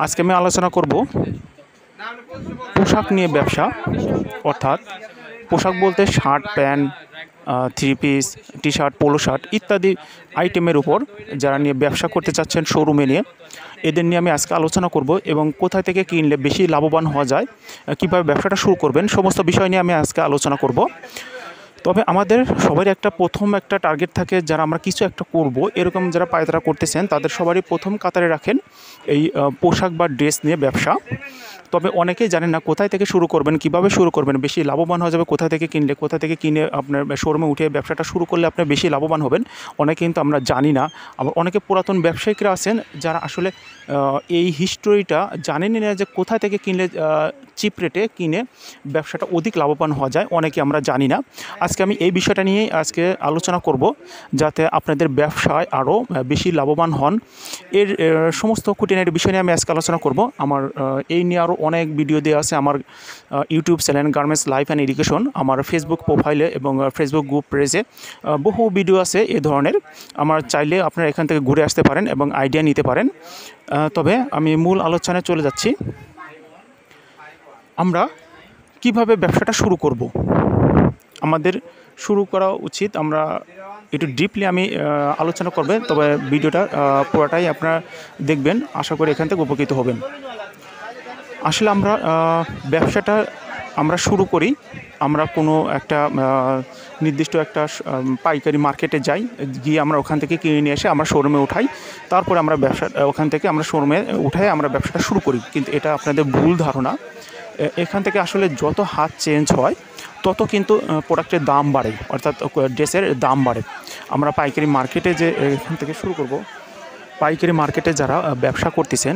আজকে আমি আলোচনা করব পোশাক নিয়ে ব্যবসা, অর্থাৎ পোশাক বলতে shirt, pant, three piece, T shirt, polo shirt ইত্যাদি আইটেমের উপর যারা নিয়ে ব্যবসা করতে চাচ্ছেন শোরুমে নিয়ে, এদের নিয়ে আমি আজকে আলোচনা করব এবং কোথায় থেকে কিনলে বেশি লাভবান হওয়া যায়, কীভাবে ব্যবসাটা শুরু করবেন, সমস্ত বিষয় নিয়ে আমি আজকে আলোচনা করব। তবে আমাদের সবারই প্রথম একটা টার্গেট থাকে, যারা আমরা কিছু একটা করব এরকম যারা পায়তারা করতেছেন তাদের সবারই প্রথম কাতারে রাখেন এই পোশাক বা ড্রেস নিয়ে ব্যবসা। তবে অনেকেই জানেন না কোথায় থেকে শুরু করবেন, কিভাবে শুরু করবেন, বেশি লাভবান হওয়া যাবে কোথা থেকে কিনলে, কোথা থেকে কিনে আপনার শোরুমে উঠে ব্যবসাটা শুরু করলে আপনি বেশি লাভবান হবেন, অনেকে কিন্তু আমরা জানি না। আবার অনেকে পুরাতন ব্যবসায়িকরা আছেন যারা আসলে এই হিস্টোরিটা জানেনই না যে কোথা থেকে কিনলে চিপ রেটে কিনে ব্যবসাটা অধিক লাভবান হওয়া যায়, অনেকে আমরা জানি না। আজকে আমি এই বিষয়টা নিয়েই আজকে আলোচনা করব, যাতে আপনাদের ব্যবসায় আরও বেশি লাভবান হন। এর সমস্ত খুঁটিনাটি বিষয় নিয়ে আমি আজকে আলোচনা করব। আমার এই নিয়ে আরও অনেক ভিডিও দেওয়া আছে আমার YouTube channel garments life and education, আমার ফেসবুক প্রোফাইলে এবং ফেসবুক গ্রুপ পেজে বহু ভিডিও আছে এ ধরনের। আমার চাইলে আপনারা এখান থেকে ঘুরে আসতে পারেন এবং আইডিয়া নিতে পারেন। তবে আমি মূল আলোচনায় চলে যাচ্ছি। আমরা কিভাবে ব্যবসাটা শুরু করব, আমাদের শুরু করা উচিত। আমরা একটু ডিপলি আমি আলোচনা করবে, তবে ভিডিওটা পুরোটাই আপনারা দেখবেন, আশা করি এখান থেকে উপকৃত হবেন। আসলে আমরা ব্যবসাটা আমরা শুরু করি, আমরা কোনো একটা নির্দিষ্ট একটা পাইকারি মার্কেটে যাই, গিয়ে আমরা ওখান থেকে কিনে নিয়ে এসে আমরা শোরুমে উঠাই, তারপরে আমরা ব্যবসা ওখান থেকে আমরা শোরুমে উঠাই আমরা ব্যবসাটা শুরু করি। কিন্তু এটা আপনাদের ভুল ধারণা। এখান থেকে আসলে যত হাত চেঞ্জ হয় তত কিন্তু প্রোডাক্টের দাম বাড়ে, অর্থাৎ ড্রেসের দাম বাড়ে। আমরা পাইকারি মার্কেটে যে এখান থেকে শুরু করব, পাইকারি মার্কেটে যারা ব্যবসা করতেছেন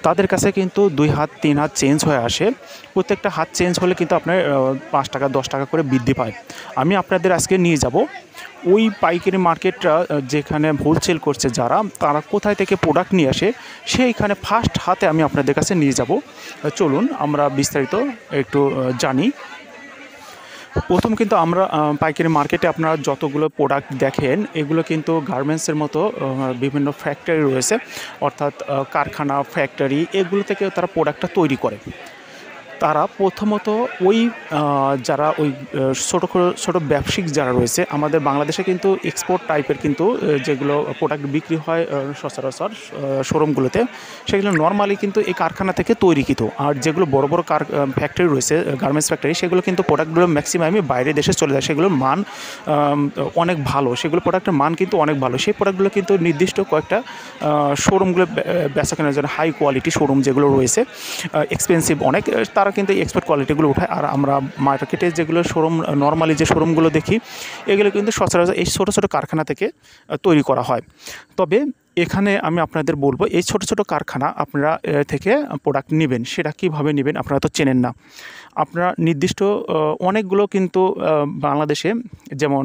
তাদের কাছে কিন্তু 2 হাত 3 হাত চেঞ্জ হয়ে আসে। প্রত্যেকটা হাত চেঞ্জ হলে কিন্তু আপনার 5 টাকা 10 টাকা করে বৃদ্ধি পায়। আমি আপনাদের আজকে নিয়ে যাব ওই পাইকারি মার্কেটটা যেখানে হোলসেল করছে যারা, তারা কোথায় থেকে প্রোডাক্ট নিয়ে আসে সেইখানে ফার্স্ট হাতে আমি আপনাদের কাছে নিয়ে যাব। চলুন আমরা বিস্তারিত একটু জানি। প্রথম কিন্তু আমরা পাইকারি মার্কেটে আপনারা যতগুলো প্রোডাক্ট দেখেন এগুলো কিন্তু গার্মেন্টসের মতো বিভিন্ন ফ্যাক্টরি রয়েছে, অর্থাৎ কারখানা, ফ্যাক্টরি, এগুলো থেকে তারা প্রোডাক্টটা তৈরি করে। তারা প্রথমত ওই যারা ওই ছোটো ছোটো ব্যবসায়িক যারা রয়েছে আমাদের বাংলাদেশে কিন্তু এক্সপোর্ট টাইপের কিন্তু যেগুলো প্রোডাক্ট বিক্রি হয় সচরাচর শোরুমগুলোতে, সেগুলো নর্মালি কিন্তু এই কারখানা থেকে তৈরিকৃত। আর যেগুলো বড় বড় ফ্যাক্টরি রয়েছে, গার্মেন্টস ফ্যাক্টরি, সেগুলো কিন্তু প্রোডাক্টগুলো ম্যাক্সিমামই বাইরে দেশে চলে যায়। সেগুলোর মান অনেক ভালো, সেগুলো প্রোডাক্টের মান কিন্তু অনেক ভালো। সেই প্রোডাক্টগুলো কিন্তু নির্দিষ্ট কয়েকটা শোরুমগুলো বেচা কেনার জন্য হাই কোয়ালিটি শোরুম যেগুলো রয়েছে, এক্সপেন্সিভ অনেক, তারা কিন্তু এক্সপোর্ট কোয়ালিটিগুলো উঠায়। আর আমরা মার্কেটে যেগুলো শোরুম নর্মালি যে শোরুমগুলো দেখি এগুলো কিন্তু সচরাচর এই ছোটো ছোটো কারখানা থেকে তৈরি করা হয়। তবে এখানে আমি আপনাদের বলবো, এই ছোটো ছোটো কারখানা আপনারা থেকে প্রোডাক্ট নেবেন, সেটা কীভাবে নেবেন আপনারা তো চেনেন না। আপনারা নির্দিষ্ট অনেকগুলো কিন্তু বাংলাদেশে, যেমন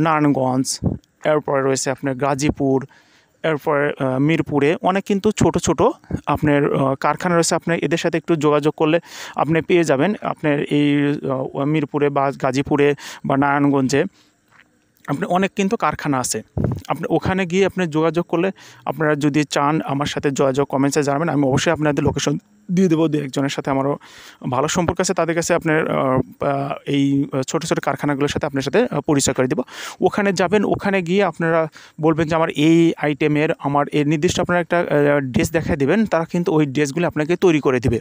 নারায়ণগঞ্জ, এরপরে রয়েছে আপনার গাজীপুর, এরপরে মিরপুরে অনেক কিন্তু ছোট ছোট আপনার কারখানা রয়েছে। আপনার এদের সাথে একটু যোগাযোগ করলে আপনি পেয়ে যাবেন। আপনার এই মিরপুরে বা গাজীপুরে বা নারায়ণগঞ্জে আপনার অনেক কিন্তু কারখানা আছে। আপনি ওখানে গিয়ে আপনি যোগাযোগ করলে, আপনারা যদি চান আমার সাথে যোগাযোগ কমেন্টসে জানাবেন, আমি অবশ্যই আপনাদের লোকেশন দিয়ে দেবো। দু একজনের সাথে আমারও ভালো সম্পর্ক আছে, তাদের কাছে আপনার এই ছোটো ছোটো কারখানাগুলোর সাথে আপনার সাথে পরিচয় করে দেবো। ওখানে যাবেন, ওখানে গিয়ে আপনারা বলবেন যে আমার এই আইটেমের, আমার এই নির্দিষ্ট আপনারা একটা ড্রেস দেখায় দেবেন, তারা কিন্তু ওই ড্রেসগুলো আপনাকে তৈরি করে দেবে।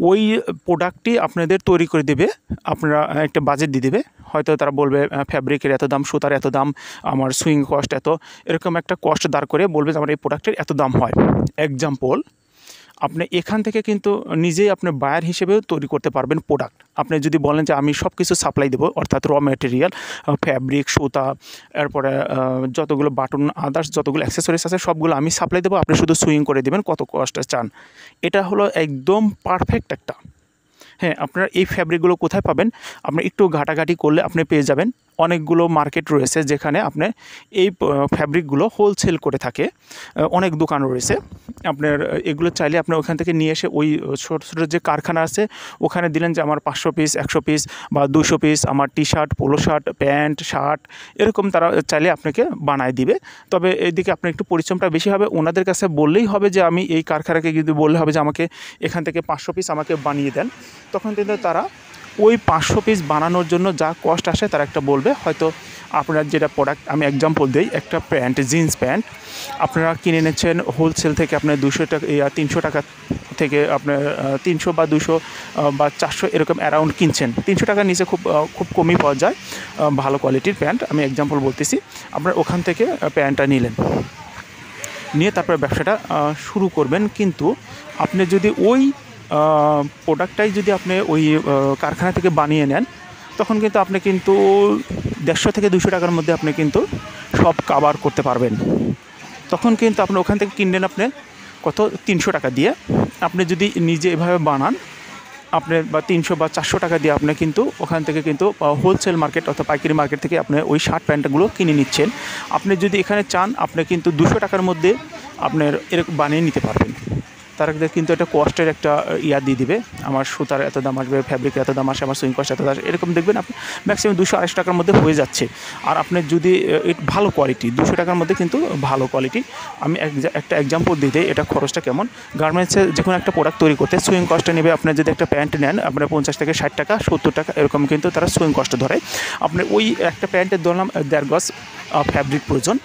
ওই প্রোডাক্টটি আপনাদের তৈরি করে দেবে, আপনারা একটা বাজেট দিয়ে দেবে। হয়তো তারা বলবে ফ্যাব্রিকের এত দাম, সুতার এত দাম, আমার সুইং কস্ট এত, এরকম একটা কস্ট দাঁড় করে বলবে যে আমার এই প্রোডাক্টের এত দাম হয়। এক্সাম্পল, আপনি এখান থেকে কিন্তু নিজেই আপনি বায়ার হিসেবেও তৈরি করতে পারবেন প্রোডাক্ট। আপনি যদি বলেন যে আমি সব কিছু সাপ্লাই দেবো, অর্থাৎ র ম্যাটেরিয়াল, ফ্যাব্রিক, সুতা, এরপরে যতগুলো বাটন, আদার্স যতগুলো অ্যাক্সেসরিজ আছে সবগুলো আমি সাপ্লাই দেবো, আপনি শুধু সুইং করে দেবেন কত কস্ট চান। এটা হলো একদম পারফেক্ট একটা। হ্যাঁ, আপনারা এই ফ্যাব্রিকগুলো কোথায় পাবেন? আপনি একটু ঘাটাঘাটি করলে আপনি পেয়ে যাবেন অনেকগুলো মার্কেট রয়েছে যেখানে আপনি এই ফ্যাব্রিকগুলো হোলসেল করে থাকে। অনেক দোকান রয়েছে, আপনার এগুলো চাইলে আপনি ওখান থেকে নিয়ে এসে ওই ছোটো ছোটো যে কারখানা আছে ওখানে দিলেন যে আমার 500 পিস, 100 পিস বা 200 পিস আমার T shirt, polo shirt, pant, shirt এরকম তারা চাইলে আপনাকে বানায় দিবে। তবে এদিকে আপনার একটু পরিশ্রমটা বেশি হবে। ওনাদের কাছে বললেই হবে যে আমি এই কারখানাকে যদি বললে হবে যে আমাকে এখান থেকে 500 পিস আমাকে বানিয়ে দেন, তখন কিন্তু তারা ওই 500 পিস বানানোর জন্য যা কস্ট আসে তারা একটা বলবে। হয়তো আপনার যেটা প্রোডাক্ট, আমি এক্সাম্পল দিই, একটা প্যান্ট, জিন্স প্যান্ট আপনারা কিনে নিচ্ছেন হোলসেল থেকে আপনার 200 টাকা 300 টাকা থেকে আপনার 300 বা 200 বা 400 এরকম অ্যারাউন্ড কিনছেন। 300 টাকার নিচে খুব কমই পাওয়া যায় ভালো কোয়ালিটির প্যান্ট। আমি এক্সাম্পল বলতেছি, আপনার ওখান থেকে প্যান্টটা নিলেন, নিয়ে তারপরে ব্যবসাটা শুরু করবেন। কিন্তু আপনি যদি ওই প্রোডাক্টটাই যদি আপনি ওই কারখানা থেকে বানিয়ে নেন, তখন কিন্তু আপনি কিন্তু 150 থেকে 200 টাকার মধ্যে আপনি কিন্তু সব কাভার করতে পারবেন। তখন কিন্তু আপনি ওখান থেকে কিনলেন আপনি কত 300 টাকা দিয়ে। আপনি যদি নিজে এভাবে বানান আপনার বা 300 বা 400 টাকা দিয়ে আপনি কিন্তু ওখান থেকে কিন্তু হোলসেল মার্কেট অর্থাৎ পাইকারি মার্কেট থেকে আপনি ওই শার্ট প্যান্টগুলো কিনে নিচ্ছেন। আপনি যদি এখানে চান আপনি কিন্তু 200 টাকার মধ্যে আপনার এরকম বানিয়ে নিতে পারবেন। তারা কিন্তু একটা কস্টের একটা ইয়া দিয়ে দিবে, আমার সুতার এত দাম আসবে, ফ্যাব্রিকের এত দাম আসে, আমার সুইং কস্ট এত দাম আসে, এরকম দেখবেন আপনি ম্যাক্সিমাম 200-250 টাকার মধ্যে হয়ে যাচ্ছে। আর আপনার যদি ভালো কোয়ালিটি 200 টাকার মধ্যে কিন্তু ভালো কোয়ালিটি। আমি একটা এক্সাম্পল দিতে, এটা খরচটা কেমন। গার্মেন্টসে যে কোনো একটা প্রোডাক্ট তৈরি করতে সুইং কস্টটা নেবে, আপনার যদি একটা প্যান্ট নেন আপনার 50 থেকে 60 টাকা, 70 টাকা এরকম কিন্তু তারা সুইং কস্ট ধরে। আপনার ওই একটা প্যান্টের ধরলাম 1.5 গজ ফ্যাব্রিক প্রয়োজন,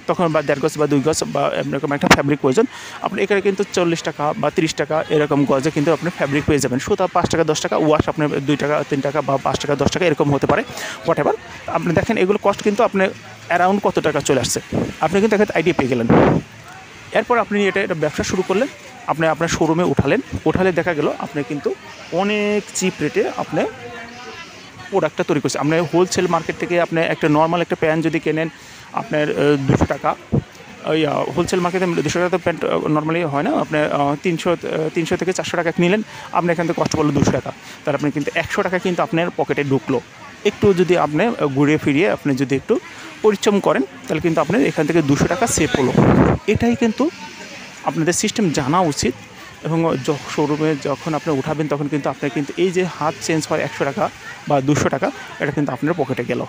তখন বা 1.5 গজ বা 2 গজ বা এরকম একটা ফ্যাব্রিক প্রয়োজন। আপনি এখানে কিন্তু 40 টাকা বা 30 টাকা এরকম গজে কিন্তু আপনি ফ্যাব্রিক পেয়ে যাবেন। সুতা 5 টাকা 10 টাকা, ওয়াশ আপনার 2 টাকা 3 টাকা বা 5 টাকা 10 টাকা এরকম হতে পারে, হোয়াট এভার। আপনি দেখেন এগুলো কস্ট কিন্তু আপনার অ্যারাউন্ড কত টাকা চলে আসছে, আপনি কিন্তু একটা আইডিয়া পেয়ে গেলেন। এরপর আপনি এটা ব্যবসা শুরু করলেন, আপনি আপনার শোরুমে উঠালে দেখা গেল আপনি কিন্তু অনেক চিপ রেটে আপনি প্রোডাক্টটা তৈরি করছে। আপনি হোলসেল মার্কেট থেকে আপনি একটা নর্মাল একটা প্যান্ট যদি কেনেন আপনার 200 টাকা, ওই হোলসেল মার্কেটে 200 টাকা তো প্যান্ট নর্মালি হয় না, আপনার 300 থেকে 400 টাকা নিলেন, আপনি এখান থেকে কষ্ট করলো 200 টাকা, তাহলে আপনি কিন্তু 100 টাকা কিন্তু আপনার পকেটে ঢুকলো। একটু যদি আপনি ঘুরিয়ে ফিরিয়ে আপনি যদি একটু পরিশ্রম করেন তাহলে কিন্তু আপনার এখান থেকে 200 টাকা সেভ হলো। এটাই কিন্তু আপনাদের সিস্টেম জানা উচিত। এবং শোরুমে যখন আপনি উঠাবেন তখন কিন্তু আপনার কিন্তু এই যে হাত চেঞ্জ হয় 100 টাকা বা 200 টাকা, এটা কিন্তু আপনার পকেটে গেল।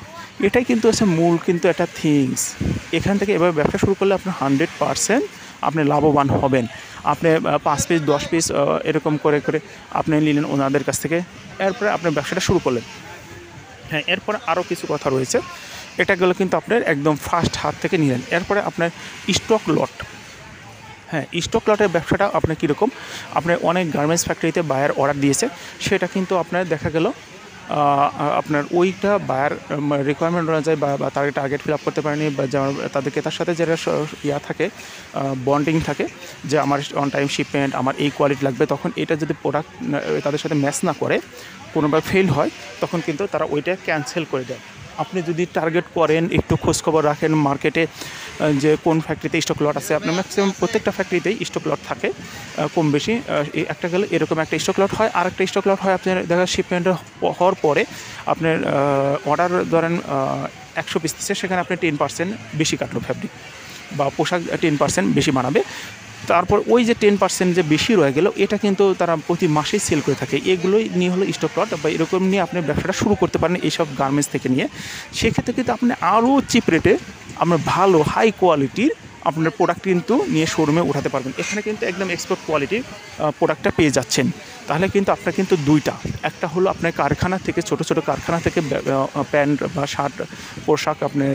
এটাই কিন্তু হচ্ছে মূল কিন্তু একটা থিংস। এখান থেকে এভাবে ব্যবসা শুরু করলে আপনি 100% আপনি লাভবান হবেন। আপনি 5 পিস 10 পিস এরকম করে আপনি নিলেন ওনাদের কাছ থেকে, এরপরে আপনি ব্যবসাটা শুরু করলেন। হ্যাঁ, এরপরে আরও কিছু কথা রয়েছে। এটা গেলো কিন্তু আপনার একদম ফার্স্ট হাত থেকে নিলেন। এরপরে আপনার স্টক লট। হ্যাঁ, স্টক লটের ব্যবসাটা আপনার কীরকম, আপনার অনেক গার্মেন্টস ফ্যাক্টরিতে বায়ার অর্ডার দিয়েছে, সেটা কিন্তু আপনার দেখা গেল আপনার ওইটা বায়ার রিকোয়ারমেন্ট অনুযায়ী বা তার টার্গেট ফিল আপ করতে পারেনি, বা যেমন তাদেরকে তার সাথে যেটা ইয়া থাকে, বন্ডিং থাকে যে আমার অন টাইম শিপমেন্ট, আমার এই কোয়ালিটি লাগবে, তখন এটা যদি প্রোডাক্ট তাদের সাথে ম্যাচ না করে, কোনোভাবে ফেল হয়, তখন কিন্তু তারা ওইটা ক্যান্সেল করে দেয়। আপনি যদি টার্গেট করেন, একটু খোঁজখবর রাখেন মার্কেটে যে কোন ফ্যাক্টরিতে স্টক লট আছে, আপনার ম্যাক্সিমাম প্রত্যেকটা ফ্যাক্টরিতেই স্টক লট থাকে কম বেশি। একটা গেলে এরকম একটা স্টক লট হয়, আর একটা স্টক লট হয় আপনার দেখা শিপমেন্ট হওয়ার পরে আপনার অর্ডার ধরেন 100 পিস দিচ্ছে, সেখানে আপনি 10% বেশি কাটলো ফ্যাব্রিক বা পোশাক 10% বেশি বানাবে। তারপর ওই যে 10% যে বেশি রয়ে গেল, এটা কিন্তু তারা প্রতি মাসেই সেল করে থাকে। এগুলোই নিয়ে হলো স্টক লট, বা এরকম নিয়ে আপনি ব্যবসাটা শুরু করতে পারেন এইসব গার্মেন্টস থেকে নিয়ে। সেক্ষেত্রে কিন্তু আপনি আরও চিপ রেটে আপনার ভালো হাই কোয়ালিটির আপনার প্রোডাক্ট কিন্তু নিয়ে শোরুমে উঠাতে পারবেন। এখানে কিন্তু একদম এক্সপোর্ট কোয়ালিটির প্রোডাক্টটা পেয়ে যাচ্ছেন। তাহলে কিন্তু আপনার কিন্তু দুইটা, একটা হলো আপনার কারখানা থেকে, ছোটো ছোটো কারখানা থেকে প্যান্ট বা শার্ট পোশাক আপনি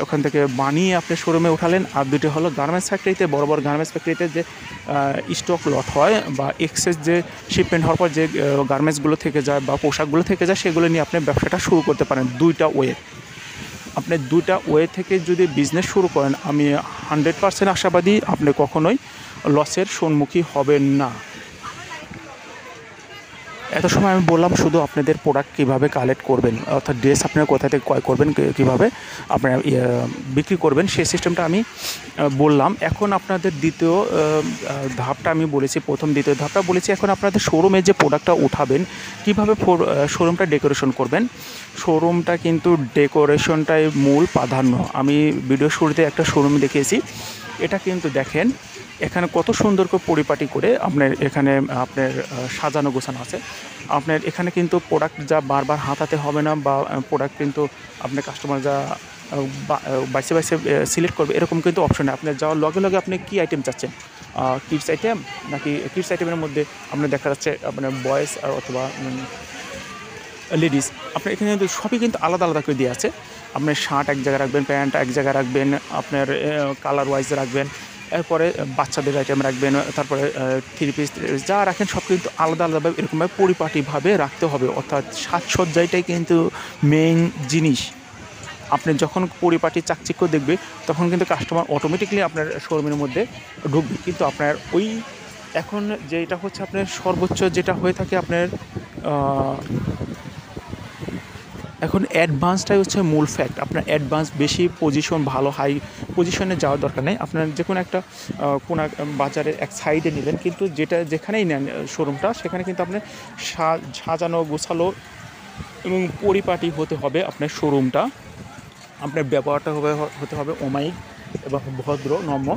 ওখান থেকে বানিয়ে আপনি শোরুমে উঠালেন, আর দুটো হলো গার্মেন্টস ফ্যাক্টরিতে, বড় বড় গার্মেন্টস ফ্যাক্টরিতে যে স্টক লট হয় বা এক্সেস যে শিপমেন্ট হওয়ার পর যে গার্মেন্টসগুলো থেকে যায় বা পোশাকগুলো থেকে যায়, সেগুলো নিয়ে আপনি ব্যবসাটা শুরু করতে পারেন। দুইটা ওয়ে, আপনি দুইটা ওয়ে থেকে যদি বিজনেস শুরু করেন, আমি 100% আশাবাদী আপনি কখনোই লসের সম্মুখীন হবেন না। এত সময় আমি বললাম শুধু আপনাদের প্রোডাক্ট কীভাবে কালেক্ট করবেন, অর্থাৎ ড্রেস আপনারা কোথা থেকে ক্রয় করবেন, কীভাবে আপনারা বিক্রি করবেন সেই সিস্টেমটা আমি বললাম। এখন আপনাদের দ্বিতীয় ধাপটা আমি বলেছি, প্রথম দ্বিতীয় ধাপটা বলেছি। এখন আপনাদের শোরুমে যে প্রোডাক্টটা উঠাবেন, কীভাবে শোরুমটা ডেকোরেশন করবেন। শোরুমটা কিন্তু ডেকোরেশনটাই মূল প্রাধান্য। আমি ভিডিও শুরুতে একটা শোরুম দেখিয়েছি, এটা কিন্তু দেখেন এখানে কত সুন্দর করে পরিপাটি করে আপনার এখানে আপনার সাজানো গোছানো আছে। আপনার এখানে কিন্তু প্রোডাক্ট যা বারবার হাতাতে হবে না, বা প্রোডাক্ট কিন্তু আপনার কাস্টমার যা বাইসে বাইসে সিলেক্ট করবে এরকম কিন্তু অপশন নেই। আপনার যাওয়ার লগে লগে আপনি কী আইটেম চাচ্ছেন, কিডস আইটেম নাকি কিডস আইটেমের মধ্যে আপনার দেখা যাচ্ছে আপনার বয়েজ অথবা লেডিস, আপনার এখানে কিন্তু সবই কিন্তু আলাদা আলাদা করে দিয়ে আছে। আপনার শার্ট এক জায়গায় রাখবেন, প্যান্ট এক জায়গায় রাখবেন, আপনার কালার ওয়াইজ রাখবেন, এরপরে বাচ্চাদের আইটেম রাখবেন, তারপরে থ্রি পিস যা রাখেন সব কিন্তু আলাদা আলাদাভাবে এরকমভাবে পরিপাটিভাবে রাখতে হবে। অর্থাৎ সাজসজ্জাটাই কিন্তু মেইন জিনিস। আপনি যখন পরিপাটি চাকচিক্য দেখবে তখন কিন্তু কাস্টমার অটোমেটিকলি আপনার শোরুমের মধ্যে ঢুকবে। কিন্তু আপনার ওই এখন যেটা হচ্ছে আপনার সর্বোচ্চ যেটা হয়ে থাকে আপনার এখন অ্যাডভান্সটাই হচ্ছে মূল ফ্যাক্ট। আপনার অ্যাডভান্স বেশি পজিশন, ভালো হাই পজিশনে যাওয়ার দরকার নেই। আপনার যে কোনো একটা কোনা বাজারের এক সাইডে নেবেন, কিন্তু যেখানেই নেন শোরুমটা সেখানে কিন্তু আপনার সাজানো গোছালো এবং পরিপাটি হতে হবে আপনার শোরুমটা। আপনার ব্যবহারটা হতে হবে অমায়িক এবং ভদ্র নম্র,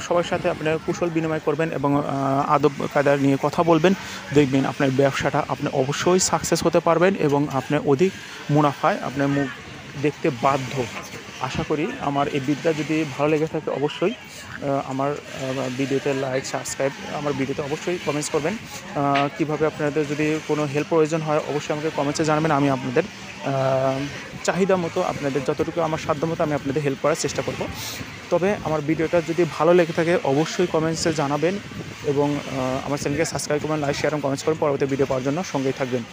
সবার সাথে আপনার কুশল বিনিময় করবেন এবং আদব কায়দা নিয়ে কথা বলবেন। দেখবেন আপনার ব্যবসাটা আপনি অবশ্যই সাকসেস হতে পারবেন এবং আপনার অধিক মুনাফায় আপনার মুখ দেখতে বাধ্য। আশা করি আমার এই বিদ্যা যদি ভালো লেগে থাকে অবশ্যই আমার ভিডিওতে লাইক, সাবস্ক্রাইব, আমার ভিডিওতে অবশ্যই কমেন্টস করবেন। কীভাবে আপনাদের যদি কোনো হেল্প প্রয়োজন হয় অবশ্যই আমাকে কমেন্টসে জানাবেন। আমি আপনাদের চাহিদা মতো, আপনাদের যতটুকু আমার সাধ্য মতো আমি আপনাদের হেল্প করার চেষ্টা করব। তবে আমার ভিডিওটা যদি ভালো লেগে থাকে অবশ্যই কমেন্টসে জানাবেন এবং আমার চ্যানেলকে সাবস্ক্রাইব করবেন, লাইক, শেয়ার এবং কমেন্টস করবেন। পরবর্তী ভিডিও পাওয়ার জন্য সঙ্গেই থাকবেন।